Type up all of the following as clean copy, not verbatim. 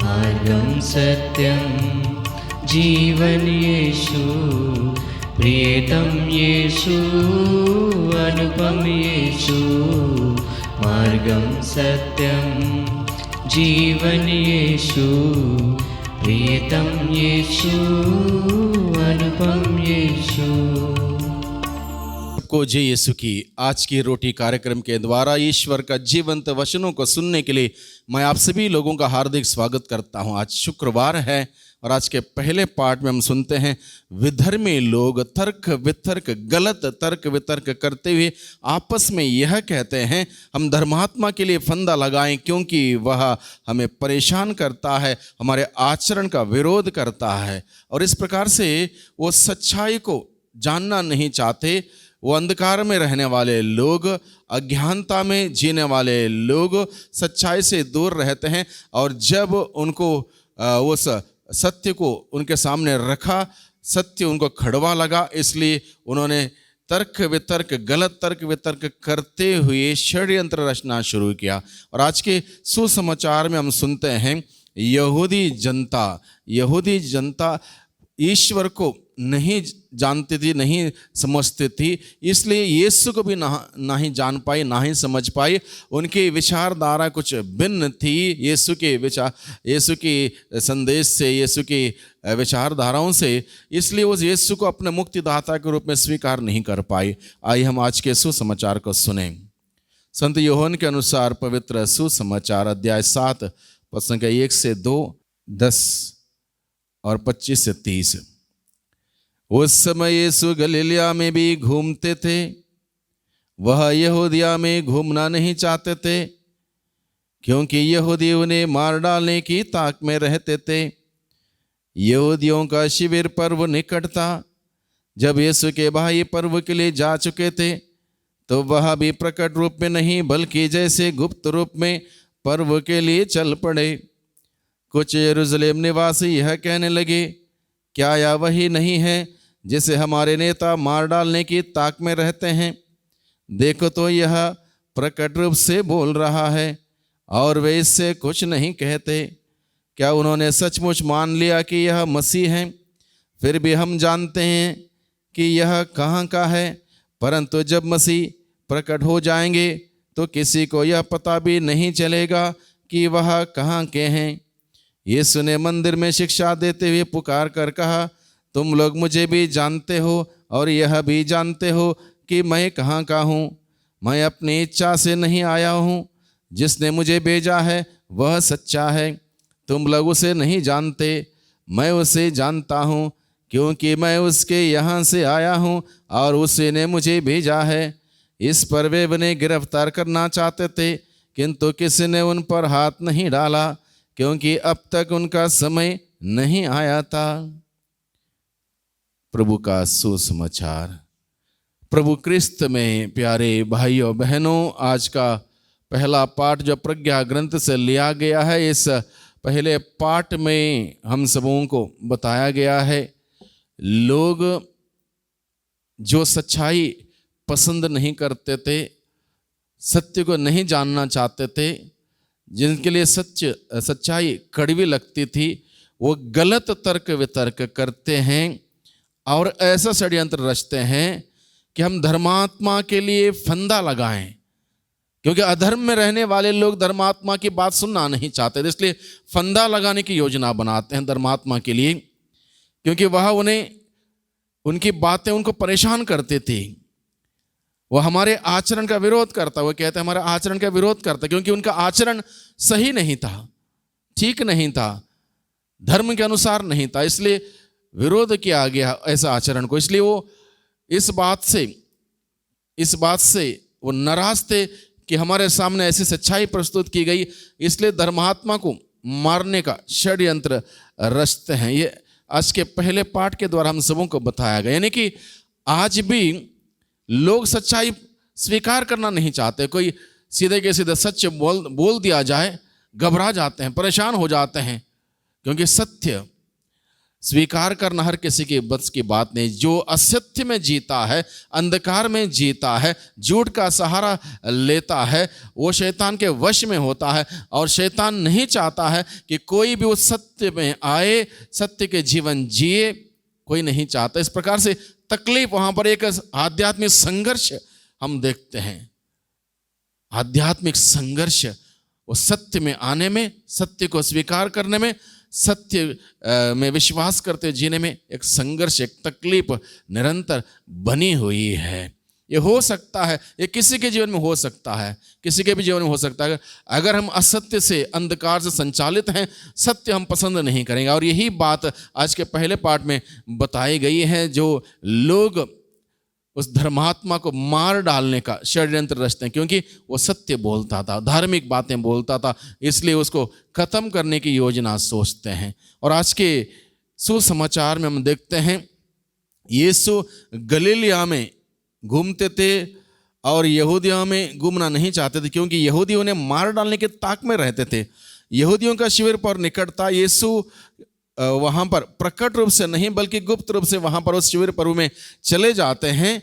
मार्गं सत्यं जीवन येषु, प्रियतम येषु, अनुपम येषु। मार्गं सत्यं जीवन येषु, प्रियतम येषु, अनुपम येषु। को जय यीशु की। आज की रोटी कार्यक्रम के द्वारा ईश्वर का जीवंत वचनों को सुनने के लिए मैं आप सभी लोगों का हार्दिक स्वागत करता हूं। आज शुक्रवार है और आज के पहले पार्ट में हम सुनते हैं विधर्मी लोग तर्क वितर्क, गलत तर्क वितर्क करते हुए आपस में यह कहते हैं हम धर्मात्मा के लिए फंदा लगाएं क्योंकि वह हमें परेशान करता है, हमारे आचरण का विरोध करता है। और इस प्रकार से वो सच्चाई को जानना नहीं चाहते। वो अंधकार में रहने वाले लोग, अज्ञानता में जीने वाले लोग सच्चाई से दूर रहते हैं। और जब उनको उस सत्य को उनके सामने रखा, सत्य उनको कड़वा लगा, इसलिए उन्होंने तर्क वितर्क, गलत तर्क वितर्क करते हुए षड्यंत्र रचना शुरू किया। और आज के सुसमाचार में हम सुनते हैं यहूदी जनता ईश्वर को नहीं जानती थी, नहीं समझती थी, इसलिए यीशु को भी ना ही जान पाई, ना ही समझ पाई। उनकी विचारधारा कुछ भिन्न थी यीशु के संदेश से, यीशु की विचारधाराओं से, इसलिए वो यीशु को अपने मुक्तिदाता के रूप में स्वीकार नहीं कर पाई। आइए हम आज के सुसमाचार को सुने। संत यूहन्ना के अनुसार पवित्र सुसमाचार अध्याय 7 पद 1 से 2, 10 और 25 से 30। उस समय यीशु गलीलिया में भी घूमते थे। वह यहूदिया में घूमना नहीं चाहते थे क्योंकि यहूदी उन्हें मार डालने की ताक में रहते थे। यहूदियों का शिविर पर्व निकट था। जब यीशु के भाई पर्व के लिए जा चुके थे तो वह भी प्रकट रूप में नहीं बल्कि जैसे गुप्त रूप में पर्व के लिए चल पड़े। कुछ यरूशलेम निवासी यह कहने लगे, क्या यह वही नहीं है जिसे हमारे नेता मार डालने की ताक में रहते हैं? देखो तो यह प्रकट रूप से बोल रहा है और वे इससे कुछ नहीं कहते। क्या उन्होंने सचमुच मान लिया कि यह मसीह है? फिर भी हम जानते हैं कि यह कहाँ का है, परंतु जब मसीह प्रकट हो जाएंगे तो किसी को यह पता भी नहीं चलेगा कि वह कहाँ के हैं। यीशु ने मंदिर में शिक्षा देते हुए पुकार कर कहा, तुम लोग मुझे भी जानते हो और यह भी जानते हो कि मैं कहाँ का हूँ। मैं अपनी इच्छा से नहीं आया हूँ, जिसने मुझे भेजा है वह सच्चा है। तुम लोग उसे नहीं जानते, मैं उसे जानता हूँ क्योंकि मैं उसके यहाँ से आया हूँ और उसी ने मुझे भेजा है। इस पर वे उन्हें गिरफ्तार करना चाहते थे, किंतु किसी ने उन पर हाथ नहीं डाला क्योंकि अब तक उनका समय नहीं आया था। प्रभु का सुसमाचार। प्रभु क्रिस्त में प्यारे भाइयों बहनों, आज का पहला पाठ जो प्रज्ञा ग्रंथ से लिया गया है, इस पहले पाठ में हम सबों को बताया गया है लोग जो सच्चाई पसंद नहीं करते थे, सत्य को नहीं जानना चाहते थे, जिनके लिए सच्चाई कड़वी लगती थी, वो गलत तर्क वितर्क करते हैं और ऐसा षड्यंत्र रचते हैं कि हम धर्मात्मा के लिए फंदा लगाएं, क्योंकि अधर्म में रहने वाले लोग धर्मात्मा की बात सुनना नहीं चाहते, इसलिए फंदा लगाने की योजना बनाते हैं धर्मात्मा के लिए, क्योंकि वह उनकी बातें उनको परेशान करती थी। वो हमारे आचरण का विरोध करता, वो कहते हैं हमारे आचरण का विरोध करता, क्योंकि उनका आचरण सही नहीं था, ठीक नहीं था, धर्म के अनुसार नहीं था, इसलिए विरोध किया गया ऐसा आचरण को। इसलिए वो इस बात से वो नाराज थे कि हमारे सामने ऐसी सच्चाई प्रस्तुत की गई, इसलिए धर्मात्मा को मारने का षड्यंत्र रचते हैं। ये आज के पहले पाठ के द्वारा हम सबों को बताया गया, यानी कि आज भी लोग सच्चाई स्वीकार करना नहीं चाहते। कोई सीधे के सीधे सच बोल दिया जाए, घबरा जाते हैं, परेशान हो जाते हैं, क्योंकि स्वीकार करना हर किसी के बस की बात नहीं। जो असत्य में जीता है, अंधकार में जीता है, झूठ का सहारा लेता है, वो शैतान के वश में होता है। और शैतान नहीं चाहता है कि कोई भी उस सत्य में आए, सत्य के जीवन जिए, कोई नहीं चाहता। इस प्रकार से तकलीफ, वहाँ पर एक आध्यात्मिक संघर्ष हम देखते हैं। आध्यात्मिक संघर्ष, वो सत्य में आने में, सत्य को स्वीकार करने में, सत्य में विश्वास करते जीने में एक संघर्ष, एक तकलीफ निरंतर बनी हुई है। ये हो सकता है, ये किसी के जीवन में हो सकता है, किसी के भी जीवन में हो सकता है। अगर हम असत्य से, अंधकार से संचालित हैं, सत्य हम पसंद नहीं करेंगे। और यही बात आज के पहले पार्ट में बताई गई है। जो लोग उस धर्मात्मा को मार डालने का षड्यंत्र रचते हैं, क्योंकि वो सत्य बोलता था, धार्मिक बातें बोलता था, इसलिए उसको खत्म करने की योजना सोचते हैं। और आज के सुसमाचार में हम देखते हैं, यीशु गलीलिया में घूमते थे और यहूदियों में घूमना नहीं चाहते थे, क्योंकि यहूदी उन्हें मार डालने के ताक में रहते थे। यहूदियों का शिविर पर निकट था। यीशु वहाँ पर प्रकट रूप से नहीं बल्कि गुप्त रूप से वहाँ पर उस शिविर पर्व में चले जाते हैं।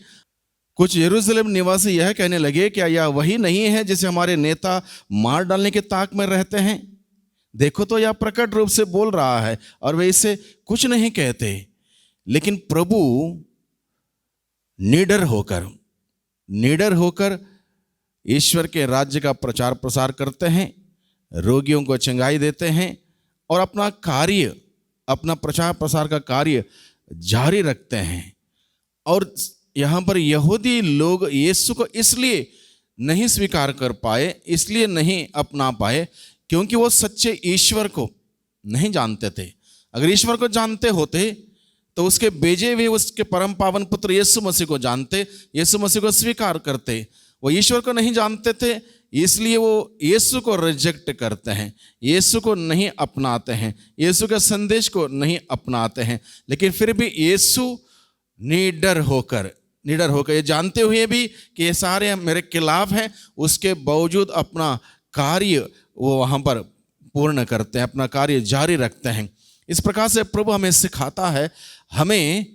कुछ यरूशलेम निवासी यह कहने लगे, क्या यह वही नहीं है जिसे हमारे नेता मार डालने के ताक में रहते हैं? देखो तो यह प्रकट रूप से बोल रहा है और वे इससे कुछ नहीं कहते। लेकिन प्रभु निडर होकर ईश्वर के राज्य का प्रचार प्रसार करते हैं, रोगियों को चंगाई देते हैं और अपना कार्य, अपना प्रचार प्रसार का कार्य जारी रखते हैं। और यहाँ पर यहूदी लोग यीशु को इसलिए नहीं स्वीकार कर पाए, इसलिए नहीं अपना पाए, क्योंकि वो सच्चे ईश्वर को नहीं जानते थे। अगर ईश्वर को जानते होते तो उसके भेजे हुए उसके परम पावन पुत्र यीशु मसीह को जानते, यीशु मसीह को स्वीकार करते। वो ईश्वर को नहीं जानते थे, इसलिए वो यीशु को रिजेक्ट करते हैं, यीशु को नहीं अपनाते हैं, यीशु के संदेश को नहीं अपनाते हैं। लेकिन फिर भी यीशु निडर होकर ये जानते हुए भी कि ये सारे मेरे खिलाफ हैं, उसके बावजूद अपना कार्य वो वहाँ पर पूर्ण करते हैं, अपना कार्य जारी रखते हैं। इस प्रकार से प्रभु हमें सिखाता है, हमें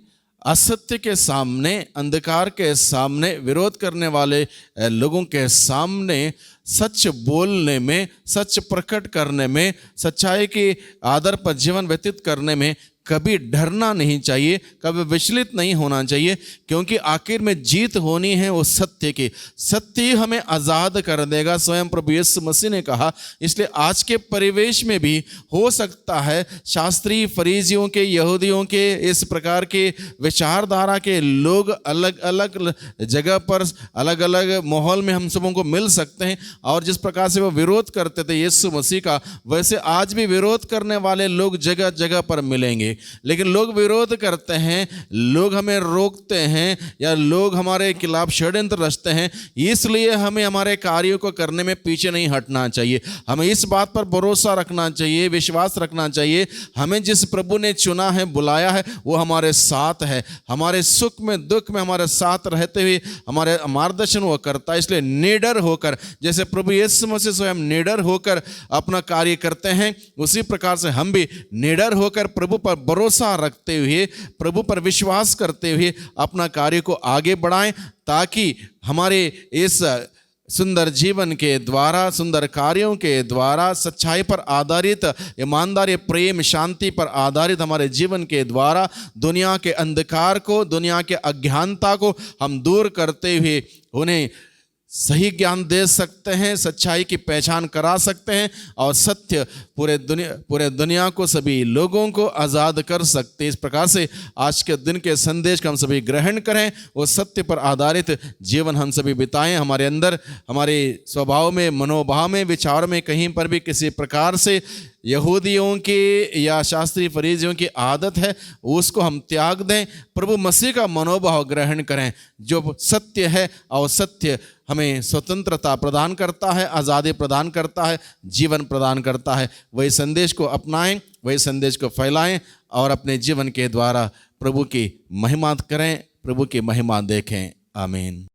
असत्य के सामने, अंधकार के सामने, विरोध करने वाले लोगों के सामने सच बोलने में, सच प्रकट करने में, सच्चाई के आधार पर जीवन व्यतीत करने में कभी डरना नहीं चाहिए, कभी विचलित नहीं होना चाहिए, क्योंकि आखिर में जीत होनी है वो सत्य की। सत्य ही हमें आज़ाद कर देगा, स्वयं प्रभु यीशु मसीह ने कहा। इसलिए आज के परिवेश में भी हो सकता है शास्त्री फरीसियों के, यहूदियों के, इस प्रकार के विचारधारा के लोग अलग अलग जगह पर, अलग अलग माहौल में हम सबों को मिल सकते हैं। और जिस प्रकार से वो विरोध करते थे यीशु मसीह का, वैसे आज भी विरोध करने वाले लोग जगह जगह पर मिलेंगे। लेकिन लोग विरोध करते हैं, लोग हमें रोकते हैं, या लोग हमारे खिलाफ षड्यंत्र रचते हैं, इसलिए हमें हमारे कार्यों को करने में पीछे नहीं हटना चाहिए। हमें इस बात पर भरोसा रखना चाहिए, विश्वास रखना चाहिए, हमें जिस प्रभु ने चुना है, बुलाया है, वो हमारे साथ है। हमारे सुख में, दुख में हमारे साथ रहते हुए हमारे मार्गदर्शन वो करता है। इसलिए निडर होकर, जैसे प्रभु यीशु मसीह स्वयं निडर होकर अपना कार्य करते हैं, उसी प्रकार से हम भी निडर होकर प्रभु पर भरोसा रखते हुए, प्रभु पर विश्वास करते हुए अपना कार्य को आगे बढ़ाएं, ताकि हमारे इस सुंदर जीवन के द्वारा, सुंदर कार्यों के द्वारा, सच्चाई पर आधारित, ईमानदारी, प्रेम, शांति पर आधारित हमारे जीवन के द्वारा दुनिया के अंधकार को, दुनिया के अज्ञानता को हम दूर करते हुए उन्हें सही ज्ञान दे सकते हैं, सच्चाई की पहचान करा सकते हैं और सत्य पूरे दुनिया को, सभी लोगों को आज़ाद कर सकते हैं। इस प्रकार से आज के दिन के संदेश का हम सभी ग्रहण करें, वो सत्य पर आधारित जीवन हम सभी बिताएं। हमारे अंदर, हमारे स्वभाव में, मनोभाव में, विचार में कहीं पर भी किसी प्रकार से यहूदियों की या शास्त्री फरीसियों की आदत है, उसको हम त्याग दें, प्रभु मसीह का मनोभाव ग्रहण करें, जो सत्य है। और सत्य हमें स्वतंत्रता प्रदान करता है, आज़ादी प्रदान करता है, जीवन प्रदान करता है। वही संदेश को अपनाएं, वही संदेश को फैलाएं और अपने जीवन के द्वारा प्रभु की महिमा करें, प्रभु की महिमा देखें। आमीन।